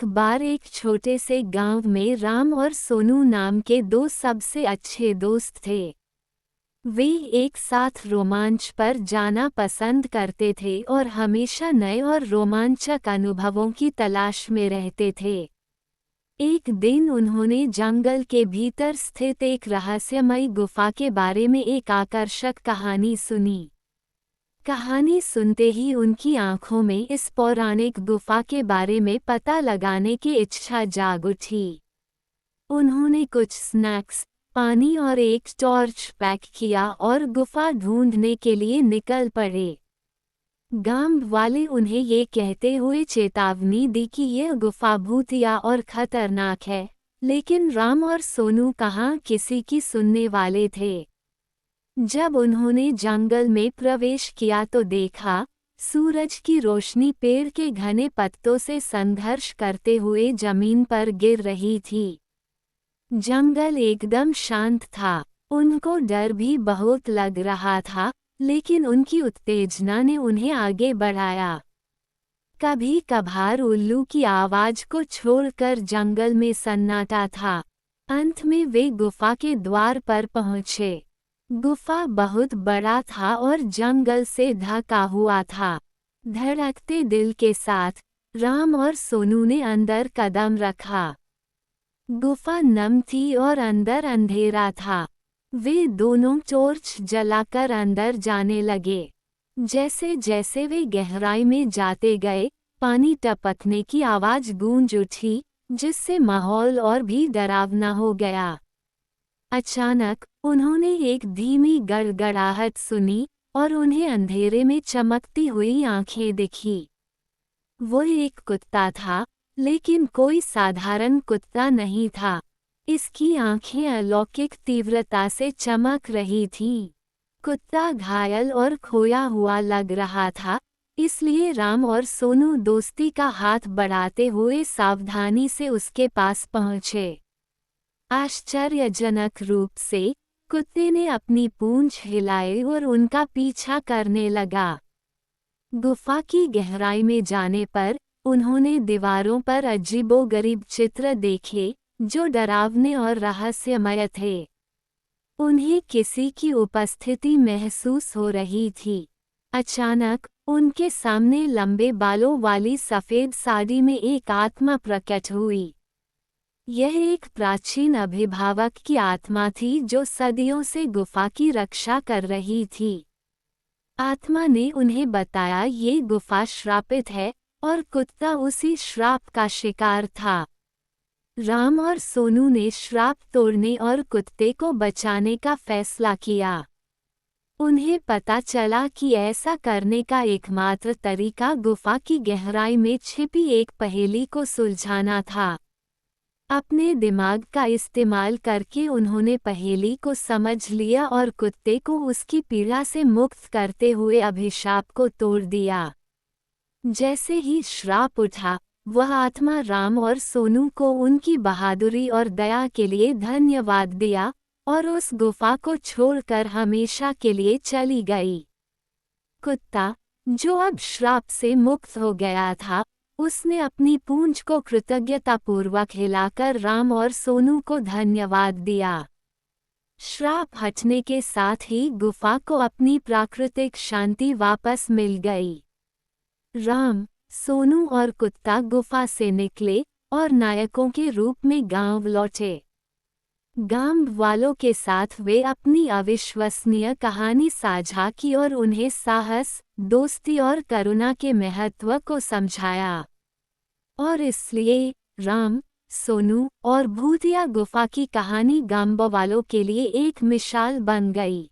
एक बार एक छोटे से गांव में राम और सोनू नाम के दो सबसे अच्छे दोस्त थे। वे एक साथ रोमांच पर जाना पसंद करते थे और हमेशा नए और रोमांचक अनुभवों की तलाश में रहते थे। एक दिन उन्होंने जंगल के भीतर स्थित एक रहस्यमयी गुफा के बारे में एक आकर्षक कहानी सुनी। कहानी सुनते ही उनकी आंखों में इस पौराणिक गुफा के बारे में पता लगाने की इच्छा जाग उठी। उन्होंने कुछ स्नैक्स, पानी और एक टॉर्च पैक किया और गुफा ढूंढने के लिए निकल पड़े। गांव वाले उन्हें ये कहते हुए चेतावनी दी कि यह गुफा भूतिया और खतरनाक है, लेकिन राम और सोनू कहाँ किसी की सुनने वाले थे। जब उन्होंने जंगल में प्रवेश किया तो देखा, सूरज की रोशनी पेड़ के घने पत्तों से संघर्ष करते हुए जमीन पर गिर रही थी। जंगल एकदम शांत था। उनको डर भी बहुत लग रहा था, लेकिन उनकी उत्तेजना ने उन्हें आगे बढ़ाया। कभी कभार उल्लू की आवाज को छोड़कर जंगल में सन्नाटा था। अंत में वे गुफा के द्वार पर पहुंचे। गुफा बहुत बड़ा था और जंगल से ढका हुआ था। धड़कते दिल के साथ राम और सोनू ने अंदर कदम रखा। गुफा नम थी और अंदर अंधेरा था। वे दोनों टॉर्च जलाकर अंदर जाने लगे। जैसे जैसे वे गहराई में जाते गए, पानी टपकने की आवाज गूंज उठी, जिससे माहौल और भी डरावना हो गया। अचानक उन्होंने एक धीमी गड़गड़ाहट सुनी और उन्हें अंधेरे में चमकती हुई आंखें दिखी। वो एक कुत्ता था, लेकिन कोई साधारण कुत्ता नहीं था। इसकी आंखें अलौकिक तीव्रता से चमक रही थीं। कुत्ता घायल और खोया हुआ लग रहा था, इसलिए राम और सोनू दोस्ती का हाथ बढ़ाते हुए सावधानी से उसके पास पहुंचे। आश्चर्यजनक रूप से कुत्ते ने अपनी पूंछ हिलाई और उनका पीछा करने लगा। गुफा की गहराई में जाने पर उन्होंने दीवारों पर अजीबोगरीब चित्र देखे, जो डरावने और रहस्यमय थे। उन्हें किसी की उपस्थिति महसूस हो रही थी। अचानक उनके सामने लंबे बालों वाली सफ़ेद साड़ी में एक आत्मा प्रकट हुई। यह एक प्राचीन अभिभावक की आत्मा थी जो सदियों से गुफा की रक्षा कर रही थी। आत्मा ने उन्हें बताया ये गुफा श्रापित है और कुत्ता उसी श्राप का शिकार था। राम और सोनू ने श्राप तोड़ने और कुत्ते को बचाने का फैसला किया। उन्हें पता चला कि ऐसा करने का एकमात्र तरीका गुफा की गहराई में छिपी एक पहेली को सुलझाना था। अपने दिमाग का इस्तेमाल करके उन्होंने पहेली को समझ लिया और कुत्ते को उसकी पीड़ा से मुक्त करते हुए अभिशाप को तोड़ दिया। जैसे ही श्राप उठा, वह आत्मा राम और सोनू को उनकी बहादुरी और दया के लिए धन्यवाद दिया और उस गुफा को छोड़कर हमेशा के लिए चली गई। कुत्ता, जो अब श्राप से मुक्त हो गया था, उसने अपनी पूंछ को कृतज्ञतापूर्वक हिलाकर राम और सोनू को धन्यवाद दिया। श्राप हटने के साथ ही गुफा को अपनी प्राकृतिक शांति वापस मिल गई। राम, सोनू और कुत्ता गुफा से निकले और नायकों के रूप में गांव लौटे। गांव वालों के साथ वे अपनी अविश्वसनीय कहानी साझा की और उन्हें साहस, दोस्ती और करुणा के महत्व को समझाया। और इसलिए राम, सोनू और भूतिया गुफा की कहानी गांव वालों के लिए एक मिसाल बन गई।